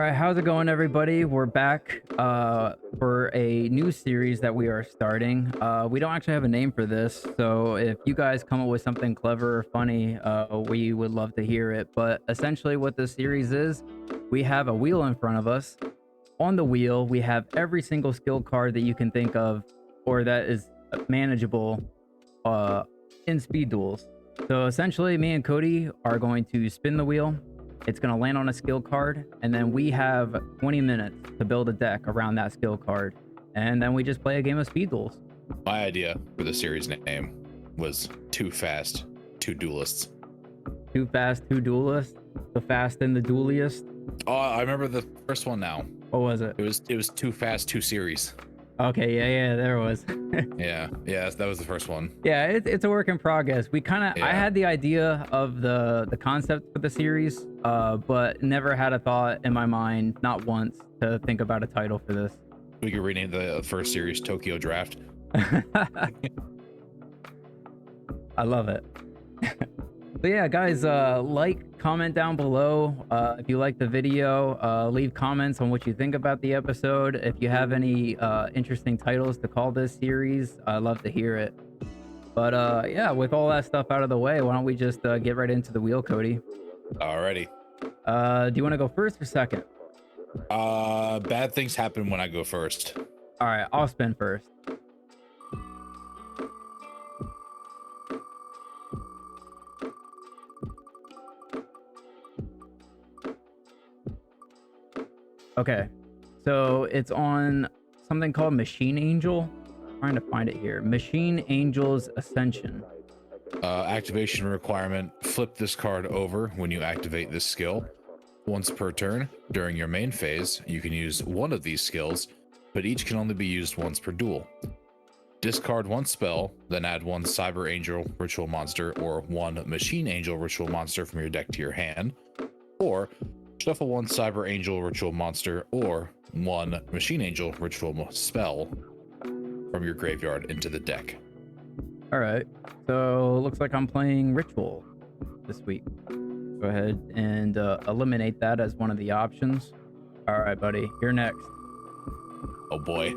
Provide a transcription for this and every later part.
right, how's it going, everybody? We're back for a new series that we are starting. We don't actually have a name for this, so if you guys come up with something clever or funny, we would love to hear it. But essentially, what this series is, we have a wheel in front of us. On the wheel, we have every single skill card that you can think of, or that is manageable in speed duels. So essentially, me and Cody are going to spin the wheel. It's going to land on a skill card, and then we have 20 minutes to build a deck around that skill card. And then we just play a game of speed duels. My idea for the series name was Too Fast, Two Duelists. Too Fast, Two Duelists? The Fast and the Dueliest? Oh, I remember the first one now. What was it? It was Too Fast, Two Series. Okay, yeah, there it was. yeah, that was the first one. Yeah, it's a work in progress. We kind of, I had the idea of the concept for the series, but never had a thought in my mind, not once, to think about a title for this. We could rename the first series Tokyo Draft. I love it. So yeah, guys, like, comment down below if you like the video. Leave comments on what you think about the episode. If you have any interesting titles to call this series, I'd love to hear it. But yeah, with all that stuff out of the way, why don't we just get right into the wheel, Cody? Alrighty. Do you want to go first or second? Bad things happen when I go first. All right, I'll spin first. Okay, so it's on something called Machine Angel. I'm trying to find it here. Machine Angel's Ascension. Activation requirement: flip this card over when you activate this skill. Once per turn during your main phase, you can use one of these skills, but each can only be used once per duel. Discard one spell, then add one Cyber Angel Ritual Monster or one Machine Angel Ritual Monster from your deck to your hand, or shuffle one Cyber Angel Ritual Monster or one Machine Angel Ritual Spell from your graveyard into the deck. All right, so looks like I'm playing Ritual this week. Go ahead and eliminate that as one of the options. All right, buddy, you're next. Oh boy.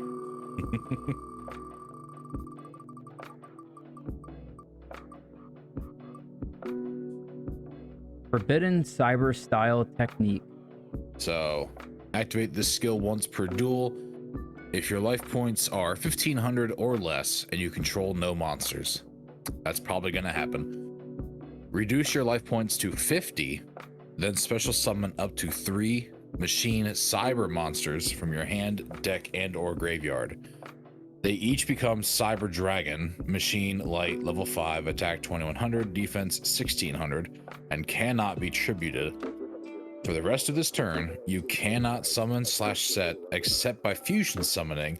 Forbidden Cyber Style Technique. So, activate this skill once per duel if your life points are 1500 or less and you control no monsters. That's probably going to happen. Reduce your life points to 50, then special summon up to 3 machine cyber monsters from your hand, deck, and or graveyard. They each become Cyber Dragon, Machine Light, level 5, attack 2100, defense 1600, and cannot be tributed. For the rest of this turn, you cannot summon / set except by fusion summoning,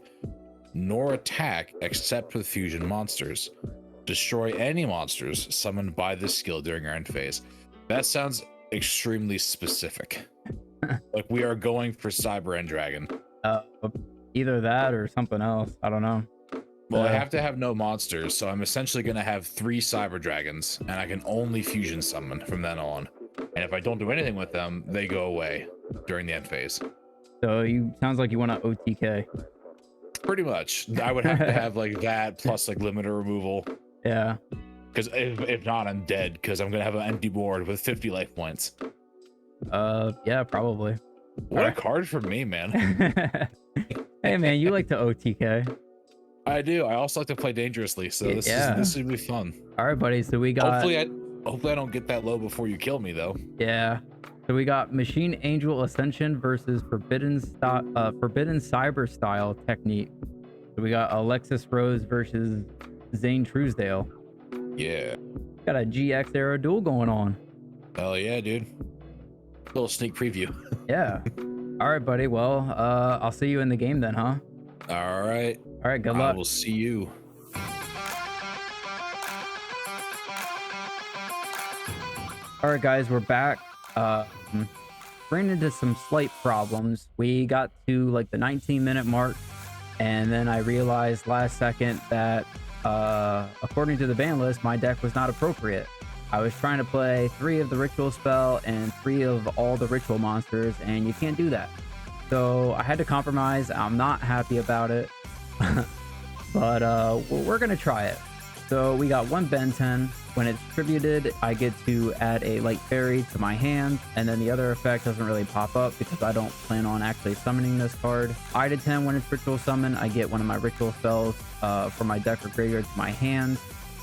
nor attack except with fusion monsters. Destroy any monsters summoned by this skill during your end phase. That sounds extremely specific. Like we are going for Cyber End Dragon. Either that or something else. I don't know. Well, I have to have no monsters, so I'm essentially going to have 3 Cyber Dragons, and I can only fusion summon from then on. And if I don't do anything with them, they go away during the end phase. So sounds like you want to OTK. Pretty much. I would have to have like that plus like limiter removal. Yeah. Because if not, I'm dead because I'm going to have an empty board with 50 life points. Yeah, probably. What a card for me, man. Hey, man, you like to OTK. I do. I also like to play dangerously, so this should be fun. All right, buddy. So we got. Hopefully I don't get that low before you kill me, though. Yeah. So we got Machine Angel Ascension versus Forbidden Cyber Style Technique. So we got Alexis Rose versus Zane Truesdale. Yeah. Got a GX era duel going on. Hell yeah, dude. Little sneak preview. Yeah. All right, buddy. Well, I'll see you in the game then, huh? All right. All right. Good luck. I will see you. All right, guys, we're back. Ran into some slight problems. We got to like the 19-minute mark, and then I realized last second that according to the ban list, my deck was not appropriate. I was trying to play 3 of the ritual spell and 3 of all the ritual monsters, and you can't do that. So I had to compromise. I'm not happy about it, but we're gonna try it. So we got 1 Ben 10. When it's tributed, I get to add a light fairy to my hand, and then the other effect doesn't really pop up because I don't plan on actually summoning this card. I to 10, when it's ritual summon, I get one of my ritual spells from my deck or graveyard to my hand.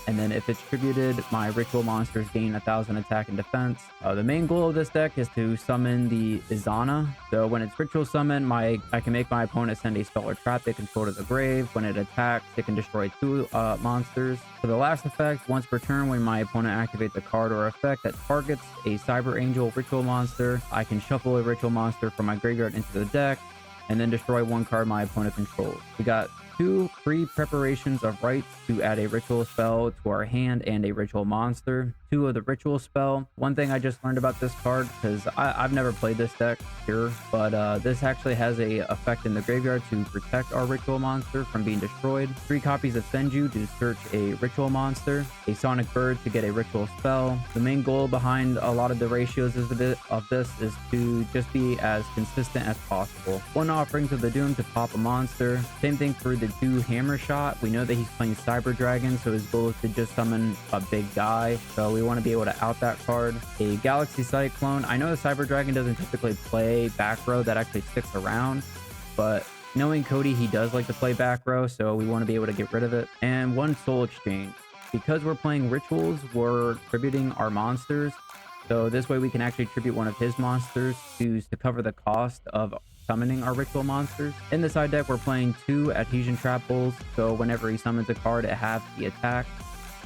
And then if it's tributed, my ritual monsters gain 1,000 attack and defense. The main goal of this deck is to summon the Izana. So when it's ritual summon, I can make my opponent send a spell or trap they control to the grave. When it attacks, it can destroy 2 monsters. For the last effect, once per turn, when my opponent activates a card or effect that targets a Cyber Angel ritual monster, I can shuffle a ritual monster from my graveyard into the deck and then destroy 1 card my opponent controls. We got 2 free preparations of rights to add a ritual spell to our hand and a ritual monster. 2 of the ritual spell. One thing I just learned about this card, because I've never played this deck here, but this actually has a effect in the graveyard to protect our ritual monster from being destroyed. 3 copies of Senju to search a ritual monster. A Sonic Bird to get a ritual spell. The main goal behind a lot of the ratios of this is to just be as consistent as possible. 1 Offerings of the Doom to pop a monster. Same thing for the 2 Hammer Shot. We know that he's playing Cyber Dragon, so his goal is to just summon a big guy. So we want to be able to out that card. A Galaxy Cyclone. I know the Cyber Dragon doesn't typically play back row, that actually sticks around, but knowing Cody, he does like to play back row, so we want to be able to get rid of it. And 1 Soul Exchange. Because we're playing rituals, we're tributing our monsters. So this way we can actually tribute one of his monsters to cover the cost of summoning our ritual monsters. In the side deck, we're playing 2 Adhesion Trap Bowls. So whenever he summons a card, it has the attack.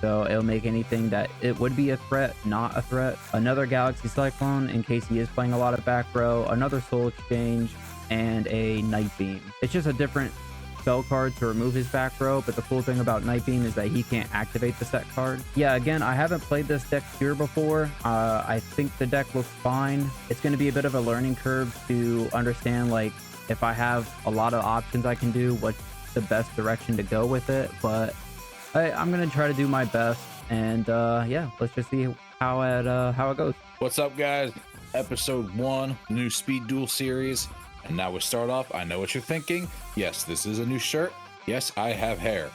So it'll make anything that it would be a threat not a threat. Another Galaxy Cyclone in case he is playing a lot of back row. Another Soul Exchange, and a Night Beam. It's just a different spell card to remove his back row, but the cool thing about Night Beam is that he can't activate the set card. Yeah, again, I haven't played this deck pure before. I think the deck looks fine. It's going to be a bit of a learning curve to understand, like, if I have a lot of options I can do, what's the best direction to go with it, but I'm going to try to do my best, and yeah, let's just see how it goes. What's up, guys? Episode 1, new Speed Duel series. And now we start off. I know what you're thinking. Yes, this is a new shirt. Yes, I have hair.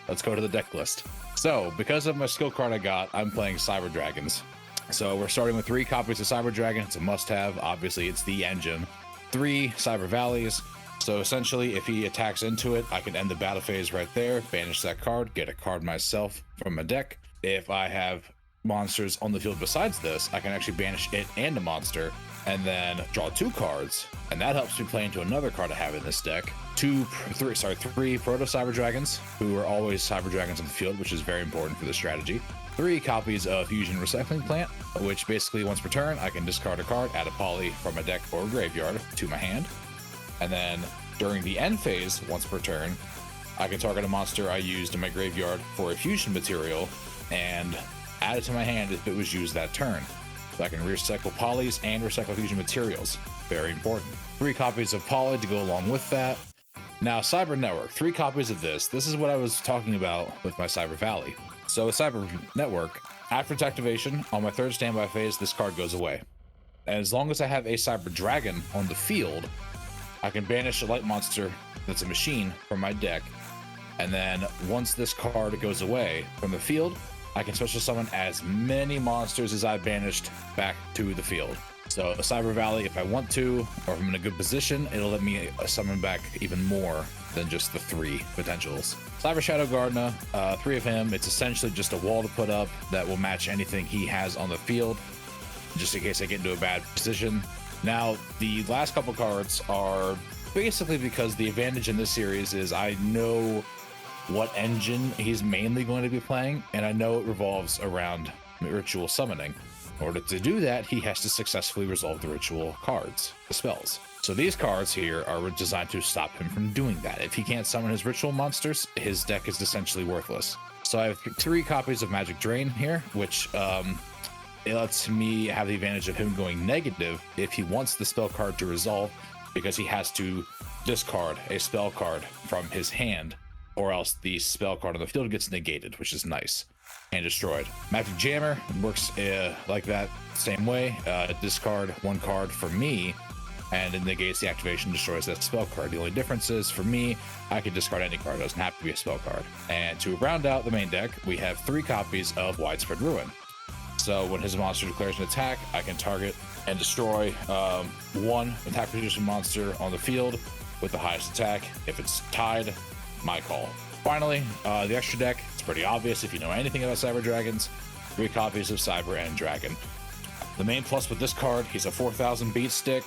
Let's go to the deck list. So, because of my skill card I got, I'm playing Cyber Dragons. So we're starting with 3 copies of Cyber Dragon. It's a must-have. Obviously, it's the engine. 3 Cyber Valleys. So essentially, if he attacks into it, I can end the battle phase right there, banish that card, get a card myself from my deck. If I have monsters on the field besides this, I can actually banish it and a monster, and then draw 2 cards, and that helps me play into another card I have in this deck. 3 Proto Cyber Dragons, who are always Cyber Dragons on the field, which is very important for the strategy. 3 copies of Fusion Recycling Plant, which basically once per turn, I can discard a card, add a poly from my deck or graveyard to my hand. And then during the end phase, once per turn, I can target a monster I used in my graveyard for a fusion material and add it to my hand if it was used that turn. So I can recycle polys and recycle fusion materials. Very important. 3 copies of poly to go along with that. Now, Cyber Network, 3 copies of this. This is what I was talking about with my Cyber Valley. So with Cyber Network, after its activation, on my 3rd standby phase, this card goes away. And as long as I have a Cyber Dragon on the field, I can banish a light monster that's a machine from my deck. And then once this card goes away from the field, I can special summon as many monsters as I banished back to the field. So a Cyber Valley, if I want to, or if I'm in a good position, it'll let me summon back even more than just the 3 potentials. Cyber Shadow Gardener, 3 of him. It's essentially just a wall to put up that will match anything he has on the field, just in case I get into a bad position. Now, the last couple cards are basically because the advantage in this series is I know what engine he's mainly going to be playing, and I know it revolves around ritual summoning. In order to do that, he has to successfully resolve the ritual cards, the spells. So these cards here are designed to stop him from doing that. If he can't summon his ritual monsters, his deck is essentially worthless. So I have 3 copies of Magic Drain here, which it lets me have the advantage of him going negative if he wants the spell card to resolve, because he has to discard a spell card from his hand, or else the spell card on the field gets negated, which is nice. and destroyed. Magic Jammer works like that same way. Discard 1 card for me, and it negates the activation, destroys that spell card. The only difference is for me, I can discard any card. It doesn't have to be a spell card. And to round out the main deck, we have 3 copies of Widespread Ruin. So when his monster declares an attack, I can target and destroy 1 attack producing monster on the field with the highest attack. If it's tied, my call. Finally, the extra deck, it's pretty obvious if you know anything about Cyber Dragons. 3 copies of Cyber and Dragon. The main plus with this card, he's a 4000 beat stick,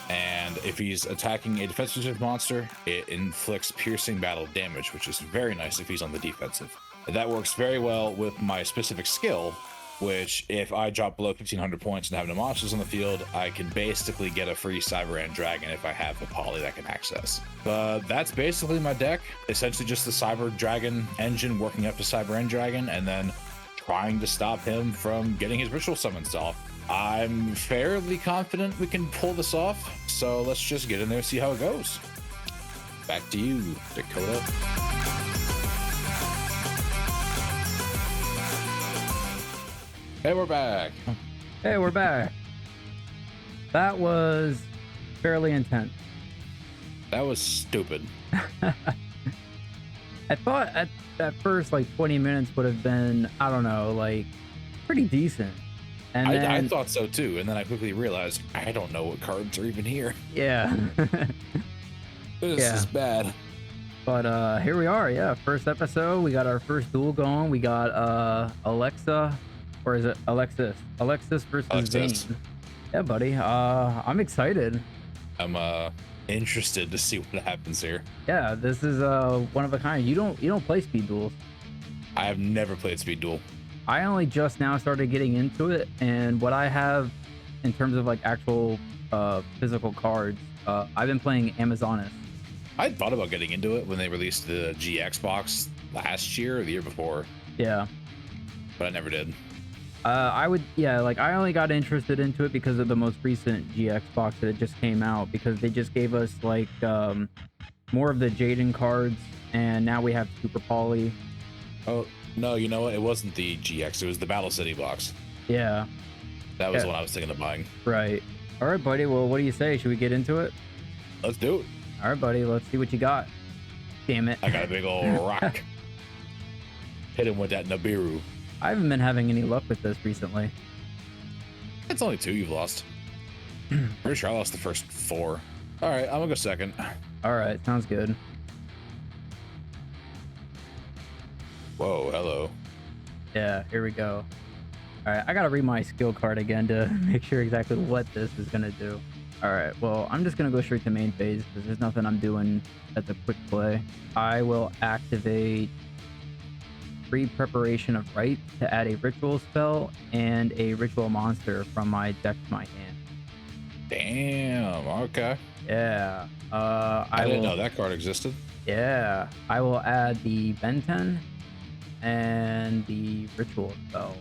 and if he's attacking a defensive monster, it inflicts piercing battle damage, which is very nice if he's on the defensive. That works very well with my specific skill, which if I drop below 1500 points and have no monsters on the field, I can basically get a free Cyber and Dragon if I have a poly that can access. But that's basically my deck. Essentially just the Cyber Dragon engine working up to Cyber and Dragon, and then trying to stop him from getting his ritual summons off. I'm fairly confident we can pull this off, so let's just get in there and see how it goes. Back to you, Dakota. Hey, we're back. Hey, we're back. That was fairly intense. That was stupid. I thought at first like 20 minutes would have been, I don't know, like pretty decent. And I thought so too, and then I quickly realized I don't know what cards are even here. Yeah. This is bad. But here we are. Yeah, first episode. We got our first duel going. We got Alexa, or is it Alexis? Alexis versus Zane. Yeah, buddy. I'm excited. I'm interested to see what happens here. Yeah, this is one of a kind. You don't play speed duels. I have never played Speed Duel. I only just now started getting into it, and what I have in terms of like actual physical cards, I've been playing Amazonas. I thought about getting into it when they released the GX box last year or the year before. Yeah, but I never did. I only got interested into it because of the most recent GX box that just came out, because they just gave us like more of the Jaden cards, and now we have Super Poly. Oh no, you know what? It wasn't the GX. It was the Battle City box. Yeah, that was what I was thinking of buying. Right. All right, buddy. Well, what do you say? Should we get into it? Let's do it. All right, buddy. Let's see what you got. Damn it. I got a big old rock. Hit him with that Nibiru. I haven't been having any luck with this recently. It's only 2 you've lost. Pretty sure I lost the first 4. All right, I'm gonna go second. All right, sounds good. Whoa, hello. Yeah, here we go. All right, I gotta read my skill card again to make sure exactly what this is gonna do. All right, well, I'm just gonna go straight to main phase because there's nothing I'm doing that's a quick play. I will activate free Preparation of Right to add a ritual spell and a ritual monster from my deck to my hand. Damn, okay. Yeah. I didn't know that card existed. Yeah, I will add the Benten and the ritual spell.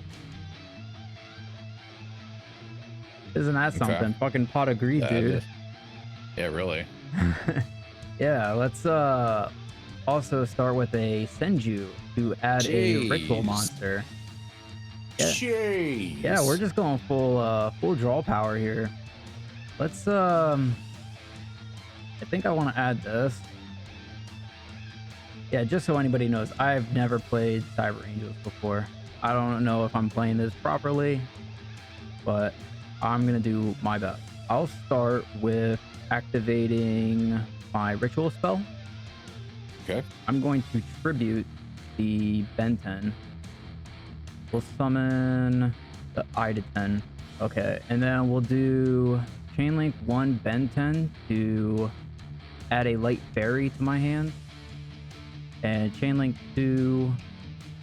Isn't that something? Fucking pot of greed, dude. Yeah, really. Yeah, let's also start with a Senju to add a ritual monster. Yeah. Jeez. Yeah, we're just going full draw power here. Let's I think I want to add this. Yeah, just so anybody knows, I've never played Cyber Angels before. I don't know if I'm playing this properly, but I'm gonna do my best. I'll start with activating my ritual spell. Okay. I'm going to tribute the Benten. We'll summon the Ida-10. Okay, and then we'll do Chainlink 1 Benten to add a light fairy to my hand, and Chainlink 2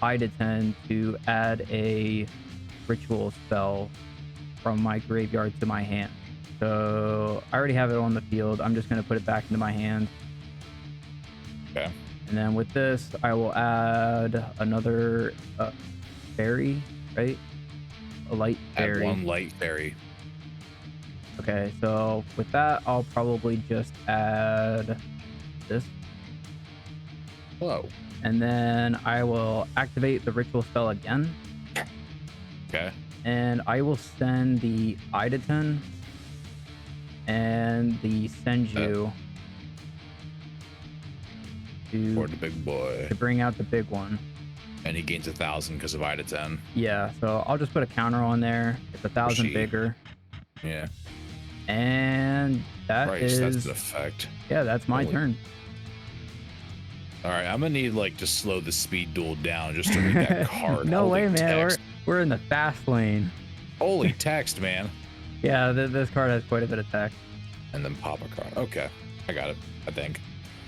Ida-10 to add a ritual spell from my graveyard to my hand. So I already have it on the field. I'm just going to put it back into my hand. Okay. And then with this, I will add another fairy, right? A light fairy. Add 1 light fairy. Okay, so with that, I'll probably just add this. Whoa. And then I will activate the ritual spell again. Okay. And I will send the Iditen and the Senju For the big boy. to bring out the big one. And he gains 1,000 because of Ida 10. Yeah, so I'll just put a counter on there. It's 1,000 bigger. Yeah. And that is that's an effect. Yeah, that's my turn. All right, I'm gonna need like to slow the speed duel down just to read that card. No way, man. Text. We're in the fast lane. Holy text, man. Yeah, this card has quite a bit of text. And then pop a card. Okay, I got it. I think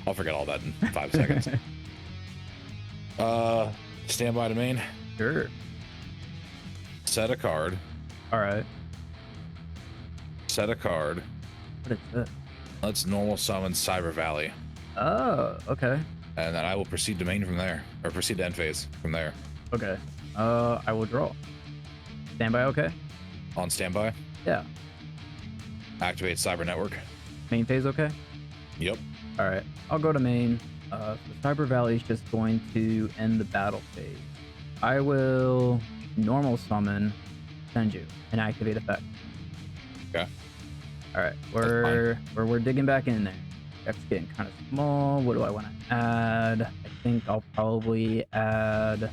I'll forget all that in 5 seconds. Stand by to main. Sure. Set a card. All right. Set a card. What is this? Let's normal summon Cyber Valley. Oh, okay. And then I will proceed to main from there, or proceed to end phase from there. Okay. I will draw. Standby, okay? On standby. Yeah. Activate Cyber Network. Main phase, okay? Yep. All right. I'll go to main. So Cyber Valley is just going to end the battle phase. I will normal summon Senju and activate effect. Okay. All right. We're digging back in there. That's getting kind of small. What do I want to add? I think I'll probably add.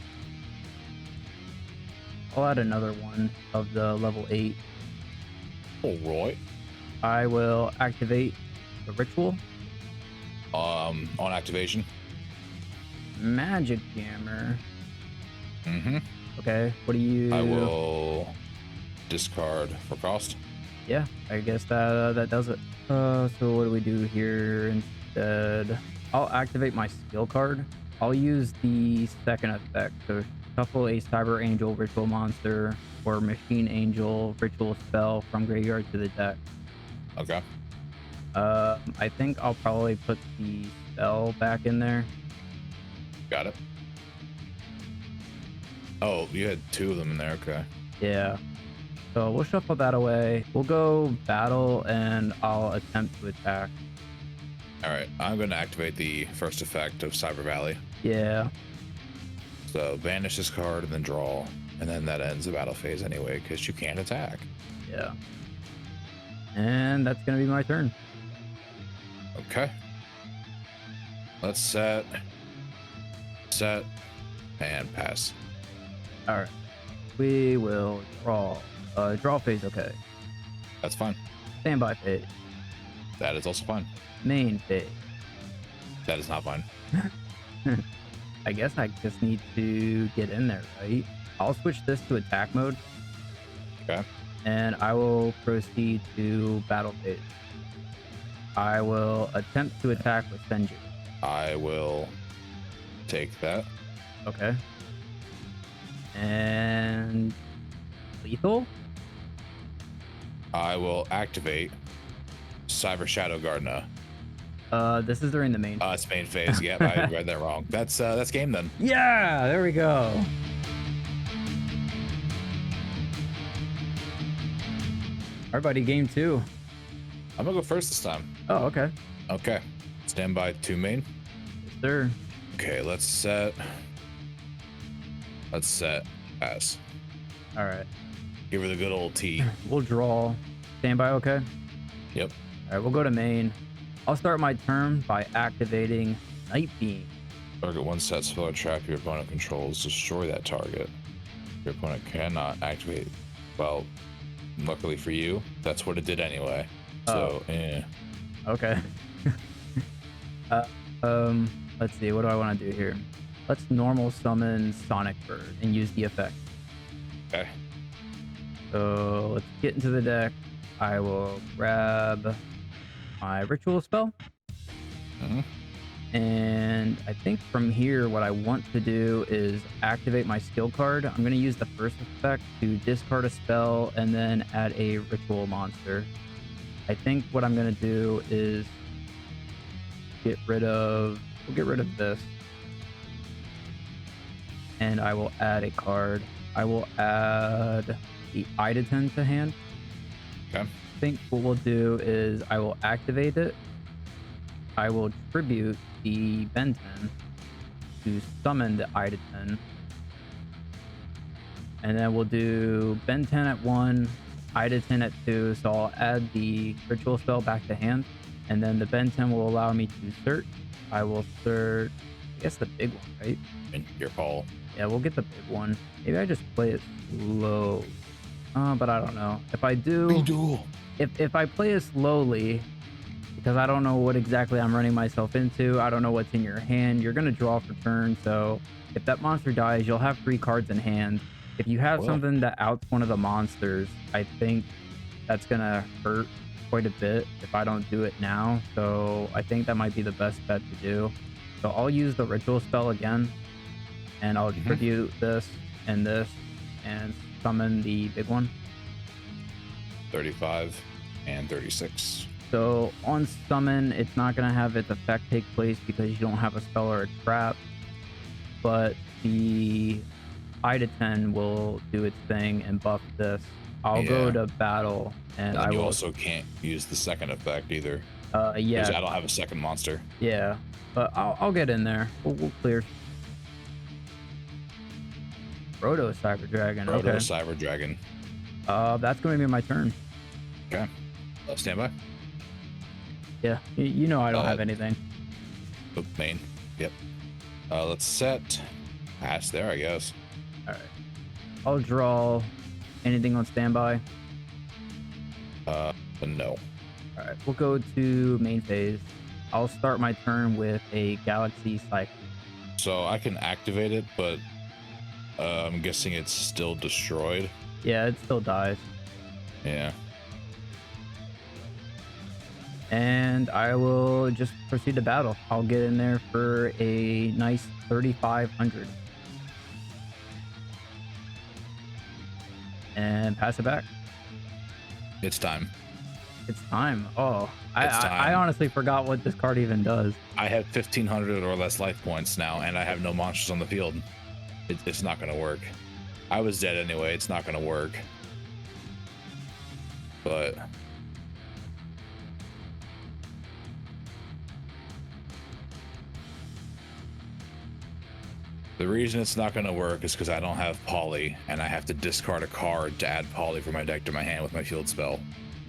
I'll add another one of the level 8. All right. I will activate the ritual. On activation. Magic Jammer. Mm-hmm. Okay. What do you? I will discard for cost. Yeah, I guess that does it. So what do we do here instead? I'll activate my skill card. I'll use the second effect. So shuffle a Cyber Angel ritual monster or Machine Angel ritual spell from graveyard to the deck. Okay. I think I'll probably put the spell back in there. Got it. Oh, you had 2 of them in there. Okay. Yeah. So we'll shuffle that away. We'll go battle and I'll attempt to attack. All right. I'm going to activate the first effect of Cyber Valley. Yeah. So banish this card and then draw. And then that ends the battle phase anyway because you can't attack. Yeah. And that's going to be my turn. Okay. Let's set, and pass. All right. We will draw. Draw phase, okay. That's fine. Standby phase. That is also fine. Main phase. That is not fine. I guess I just need to get in there, right? I'll switch this to attack mode. Okay. And I will proceed to battle phase. I will attempt to attack with Senju. I will take that. Okay. And lethal? I will activate Cyber Shadow Gardener. This is during the main. It's main phase. Yep, I read that wrong. That's game then. Yeah, there we go. All right, buddy, game 2. I'm gonna go first this time. Oh, okay. Okay. Stand by to main. Yes, sir. Okay, let's set. Pass. All right. Give her the good old T. We'll draw. Standby, okay? Yep. All right, we'll go to main. I'll start my turn by activating Night Beam. Target 1 set spell or trap your opponent controls. Destroy that target. Your opponent cannot activate. Well, luckily for you, that's what it did anyway. So, Okay. Let's see. What do I want to do here? Let's normal summon Sonic Bird and use the effect. Okay. So let's get into the deck. I will grab my ritual spell. Mm-hmm. And I think from here, what I want to do is activate my skill card. I'm going to use the first effect to discard a spell and then add a ritual monster. I think what I'm going to do is we'll get rid of this. And I will add a card. I will add the Iditen to hand. Okay. I think what we'll do is I will activate it. I will tribute the Benten. to summon the I to 10. And then we'll do Ben 10 at 1, I to 10 at 2. So I'll add the ritual spell back to hand. And then the Ben 10 will allow me to search. I will search, I guess the big one, right? And your call. Yeah, we'll get the big one. Maybe I just play it slow. But I don't know. If I do, Speed Duel. if I play it slowly, because I don't know what exactly I'm running myself into, I don't know what's in your hand, you're going to draw for turn. So if that monster dies, you'll have 3 cards in hand. If you have something that outs one of the monsters, I think that's going to hurt quite a bit if I don't do it now. So I think that might be the best bet to do. So I'll use the ritual spell again, and I'll tribute this and summon the big one. 35 and 36. So on summon, it's not going to have its effect take place because you don't have a spell or a trap, but the I to 10 will do its thing and buff this. I'll go to battle, and you also can't use the second effect either. Yeah, I don't have a second monster. Yeah, but I'll get in there. We'll clear. Proto Cyber Dragon. Proto Cyber Dragon. That's going to be my turn. Okay. Stand by. Yeah, you know I don't have anything. Main. Yep. Let's set. Pass there, I guess. All right. I'll draw. Anything on standby? No. All right. We'll go to main phase. I'll start my turn with a Galaxy Cycle. So I can activate it, but I'm guessing it's still destroyed. Yeah, it still dies. Yeah. And I will just proceed to battle. I'll get in there for a nice 3,500. And pass it back. It's time. It's time. Oh, It's time. I honestly forgot what this card even does. I have 1,500 or less life points now, and I have no monsters on the field. It's not going to work. I was dead anyway. It's not going to work. But the reason it's not going to work is because I don't have Poly, and I have to discard a card to add Poly for my deck to my hand with my field spell.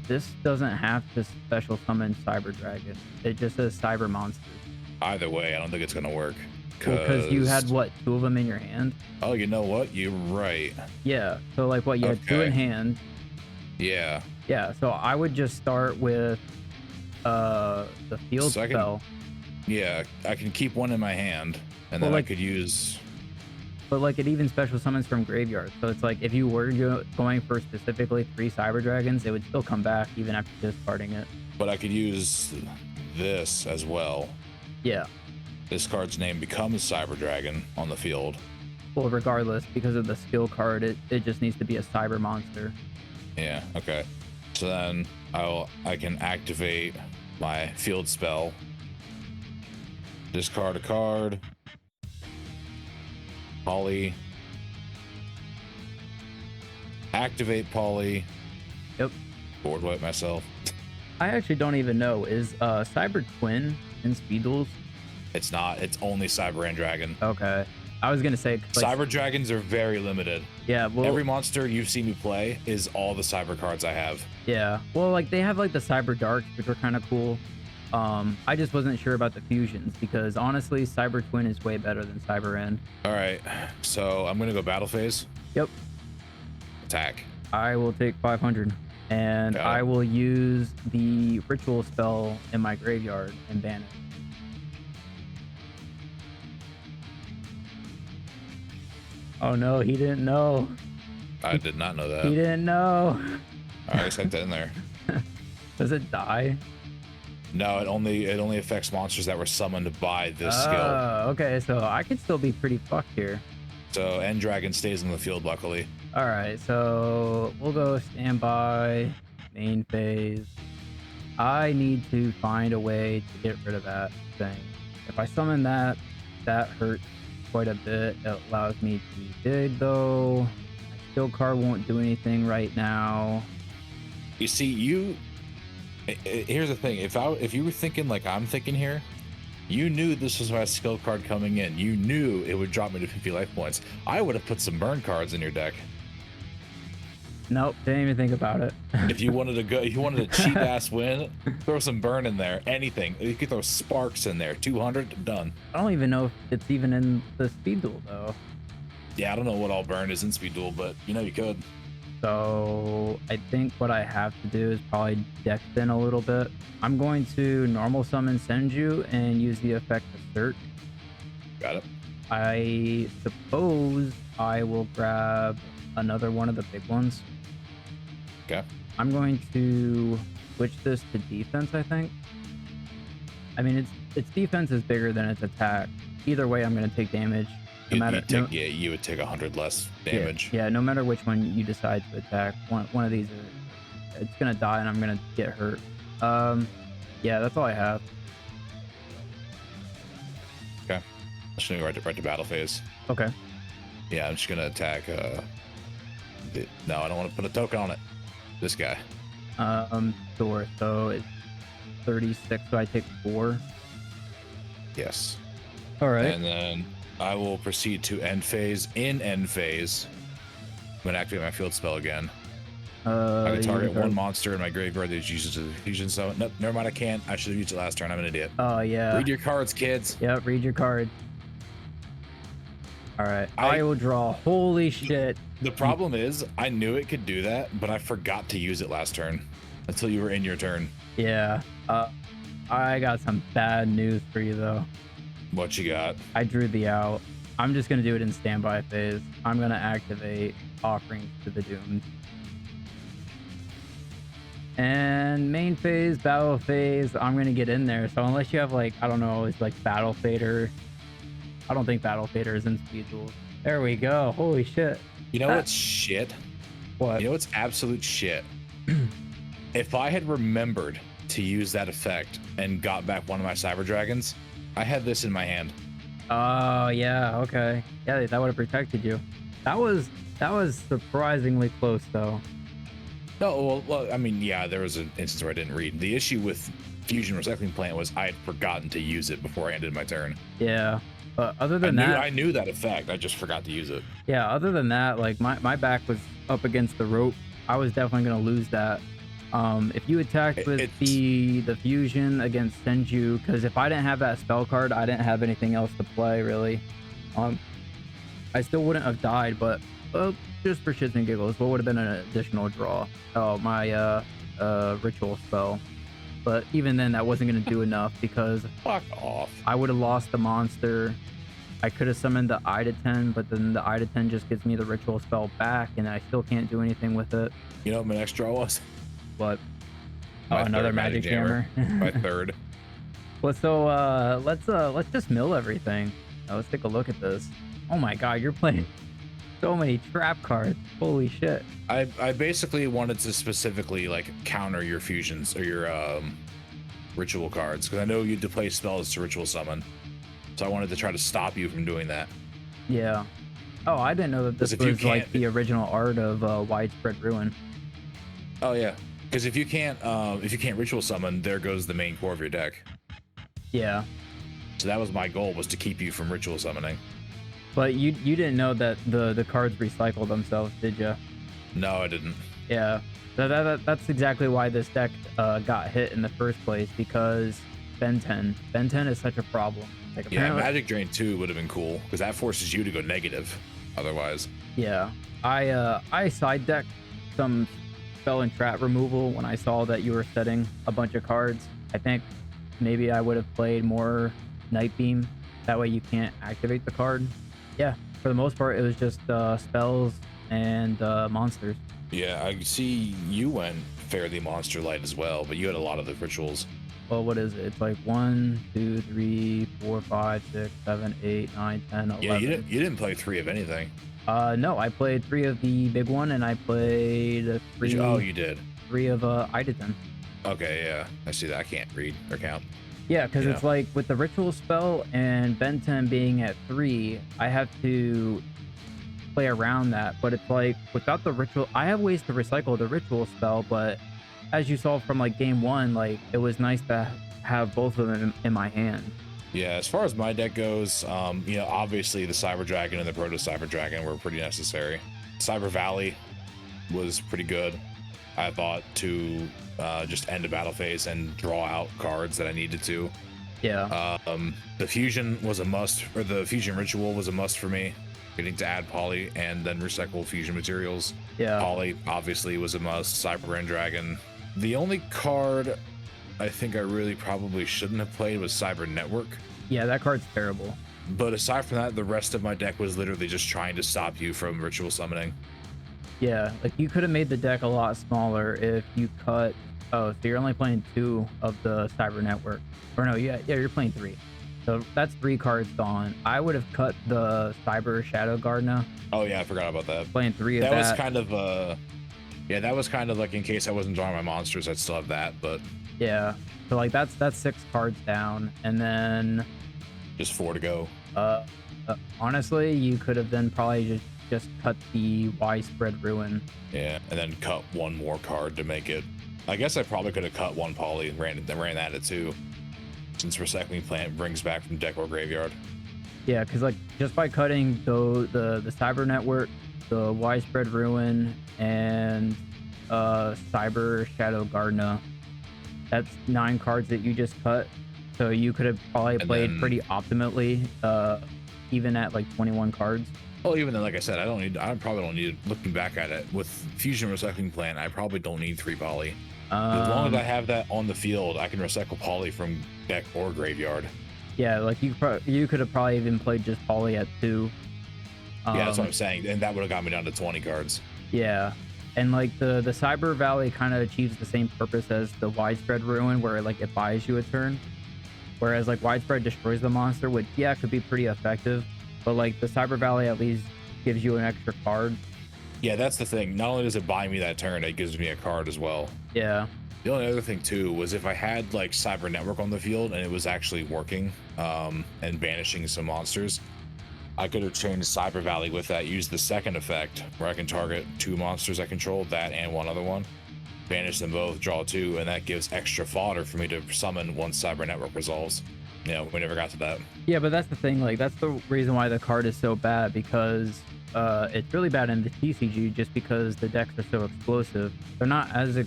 This doesn't have to special summon Cyber Dragon. It just says Cyber Monster. Either way, I don't think it's going to work. Because you had, what, 2 of them in your hand? Oh, you know what? You're right. Yeah. So, like, what, you had 2 in hand? Yeah. Yeah. So I would just start with the field spell. Yeah, I can keep 1 in my hand, and then I could use... But, like, it even special summons from graveyard. So it's like, if you were going for specifically 3 Cyber Dragons, it would still come back even after discarding it. But I could use this as well. Yeah. This card's name becomes Cyber Dragon on the field. Well, regardless, because of the skill card, it just needs to be a Cyber Monster. Yeah, okay. So then I can activate my field spell. Discard a card. Poly. Activate Poly. Yep. Board wipe myself. I actually don't even know. Is Cyber Twin in Speed Duels? It's not. It's only Cyber and Dragon. Okay. I was gonna say like, Cyber Dragons are very limited. Yeah. Well, every monster you've seen me play is all the Cyber cards I have. Yeah. Well, like they have like the Cyber Darks, which are kind of cool. I just wasn't sure about the fusions because honestly, Cyber Twin is way better than Cyber End. All right. So I'm gonna go battle phase. Yep. Attack. I will take 500, and I will use the ritual spell in my graveyard and ban it. Oh no, he didn't know. I did not know that. He didn't know. All right, I sent that in there. Does it die? No, it only affects monsters that were summoned by this skill. Okay, so I could still be pretty fucked here. So End Dragon stays in the field, luckily. All right, so we'll go standby, main phase. I need to find a way to get rid of that thing. If I summon that, that hurts quite a bit. It allows me to dig, though. My skill card won't do anything right now. You see, here's the thing. If you were thinking like I'm thinking here, You knew this was my skill card coming in. You knew it would drop me to 50 life points. I would have put some burn cards in your deck. Nope, didn't even think about it. If you wanted to go, if you wanted a cheap ass win, throw some burn in there. Anything. You could throw sparks in there. 200, done. I don't even know if it's even in the Speed Duel though. Yeah, I don't know what all burn is in Speed Duel, but you know you could. So I think what I have to do is probably deck in a little bit. I'm going to normal summon Senju and use the effect Assert. Got it. I suppose I will grab another one of the big ones. Okay. I'm going to switch this to defense, I think. I mean, its defense is bigger than its attack. Either way, I'm going to take damage. Yeah, you would take 100 less damage. Yeah, no matter which one you decide to attack, one of these it's gonna die and I'm gonna get hurt. Yeah, that's all I have. Okay. I'm just gonna go right to battle phase. Okay. Yeah, I'm just gonna attack. No, I don't want to put a token on it. This guy. Sure. So it's 36. So I take 4. Yes. All right. And then I will proceed to end phase. In end phase, I'm gonna activate my field spell again. I can target one monster in my graveyard that uses a fusion summon. Nope, never mind. I can't. I should have used it last turn. I'm an idiot. Oh yeah. Read your cards, kids. Yep. Read your card. All right. I will draw. Holy shit. The problem is, I knew it could do that, but I forgot to use it last turn until you were in your turn. Yeah. I got some bad news for you though. What you got? I drew the out. I'm just gonna do it in standby phase. I'm gonna activate Offerings to the Doomed. And main phase, battle phase, I'm gonna get in there. So unless you have like, I don't know, it's like Battle Fader. I don't think Battle Fader is in Speed Duel. There we go. Holy shit. You know what's shit? What? You know what's absolute shit? If I had remembered to use that effect and got back one of my Cyber Dragons, I had this in my hand. Oh yeah, okay. Yeah, that would have protected you. That was surprisingly close though. No, well, I mean, yeah, there was an instance where I didn't read. The issue with Fusion Recycling Plant was I had forgotten to use it before I ended my turn. Yeah. But other than I knew that effect. I just forgot to use it. Yeah, other than that, like my back was up against the rope. I was definitely gonna lose that. If you attacked with the fusion against Senju, because if I didn't have that spell card, I didn't have anything else to play really. I still wouldn't have died, but just for shits and giggles, what would have been an additional draw? Oh, my ritual spell. But even then, that wasn't going to do enough because fuck off. I would have lost the monster. I could have summoned the I to 10, but then the I to 10 just gives me the ritual spell back, and I still can't do anything with it. You know what my next draw was? What? Oh, another magic hammer. My third. Well, so let's just mill everything. Now, let's take a look at this. Oh my god, you're playing so many trap cards. Holy shit. I basically wanted to specifically like counter your fusions or your ritual cards because I know you had to play spells to ritual summon. So I wanted to try to stop you from doing that. Yeah. Oh, I didn't know that this was like the original art of Widespread Ruin. Oh yeah. Because if you can't ritual summon, there goes the main core of your deck. Yeah. So that was my goal, was to keep you from ritual summoning. But you didn't know that the cards recycle themselves, did you? No, I didn't. Yeah. That's exactly why this deck got hit in the first place, because Ben 10 is such a problem. Like, yeah, Magic Drain 2 would have been cool because that forces you to go negative otherwise. Yeah. I side decked some spell and trap removal when I saw that you were setting a bunch of cards. I think maybe I would have played more Night Beam. That way you can't activate the card. Yeah, for the most part, it was just spells and monsters. Yeah, I see you went fairly monster light as well, but you had a lot of the rituals. Well, what is it? It's like 1, 2, 3, 4, 5, 6, 7, 8, 9, 10, 11. Yeah, you didn't play 3 of anything. No, I played 3 of the big one, and I played 3. Oh, you did. 3 of Iditen. Okay, yeah, I see that. I can't read or count. Yeah, because it's like with the ritual spell and Ben 10 being at 3, I have to play around that. But it's like without the ritual, I have ways to recycle the ritual spell, but as you saw from like game 1, like it was nice to have both of them in my hand. Yeah, as far as my deck goes, you know, obviously the Cyber Dragon and the Proto Cyber Dragon were pretty necessary. Cyber Valley was pretty good, I thought, to just end a battle phase and draw out cards that I needed to. Yeah. The Fusion was a must, or the Fusion Ritual was a must for me, getting to add Poly and then recycle Fusion materials. Yeah. Poly obviously was a must. Cyber End Dragon. The only card I think I really probably shouldn't have played was Cyber Network. Yeah, that card's terrible. But aside from that, the rest of my deck was literally just trying to stop you from ritual summoning. Yeah, like you could have made the deck a lot smaller if you cut. Oh, so you're only playing 2 of the Cyber Network. Or no, yeah, you're playing 3. So that's 3 cards gone. I would have cut the Cyber Shadow Gardener. Oh yeah, I forgot about that. Playing 3 of that. That was kind of yeah, that was kind of like in case I wasn't drawing my monsters, I'd still have that, but yeah. So like that's 6 cards down, and then just 4 to go. Honestly, you could have then probably just cut the widespread ruin. Yeah, and then cut 1 more card to make it. I guess I probably could have cut 1 poly and ran that at 2, since Recycling Plant brings back from deck or graveyard. Yeah, because like just by cutting the Cyber Network, the widespread ruin, and Cyber Shadow Gardener, that's 9 cards that you just cut. So you could have probably played pretty optimally, even at like 21 cards. Well, even then, like I said, I probably don't need, looking back at it, with Fusion Recycling Plant, I probably don't need 3 poly. As long as I have that on the field, I can recycle poly from deck or graveyard. Yeah, like you could have probably even played just poly at 2. Yeah, that's what I'm saying, and that would have got me down to 20 cards. Yeah, and like the Cyber Valley kind of achieves the same purpose as the widespread ruin, where like it buys you a turn, whereas like widespread destroys the monster, which yeah could be pretty effective, but like the Cyber Valley at least gives you an extra card. Yeah, that's the thing. Not only does it buy me that turn, it gives me a card as well. Yeah. The only other thing too was if I had like Cyber Network on the field and it was actually working and banishing some monsters, I could have changed Cyber Valley with that, used the second effect where I can target 2 monsters I control, that and 1 other one, banish them both, draw 2, and that gives extra fodder for me to summon once Cyber Network resolves. You know, we never got to that. Yeah, but that's the thing, like that's the reason why the card is so bad, because it's really bad in the TCG just because the decks are so explosive. They're not as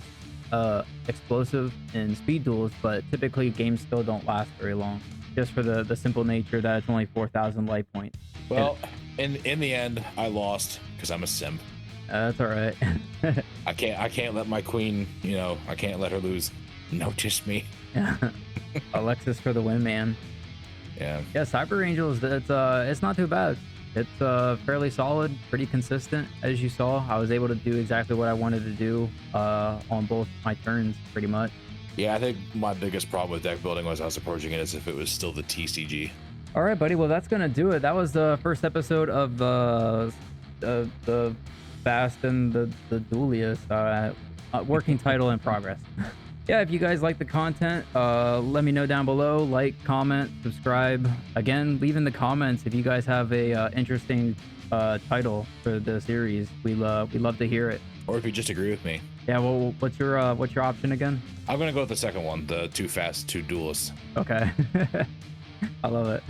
explosive in speed duels, but typically games still don't last very long, just for the simple nature that it's only 4,000 life points. Well, in the end, I lost because I'm a simp. That's all right. I can't let my queen, you know, I can't let her lose. Notice me. Alexis for the win, man. Yeah. Yeah, Cyber Angels, it's not too bad. It's fairly solid, pretty consistent. As you saw, I was able to do exactly what I wanted to do on both my turns, pretty much. Yeah, I think my biggest problem with deck building was I was approaching it as if it was still the TCG. All right, buddy. Well, that's gonna do it. That was the first episode of the Fast and the Dueliest. Working title in progress. Yeah, if you guys like the content, let me know down below. Like, comment, subscribe. Again, leave in the comments if you guys have a interesting title for the series. We love to hear it. Or if you just agree with me. Yeah. Well, what's your option again? I'm gonna go with the second one, the Too Fast, Too Duelists. Okay. I love it.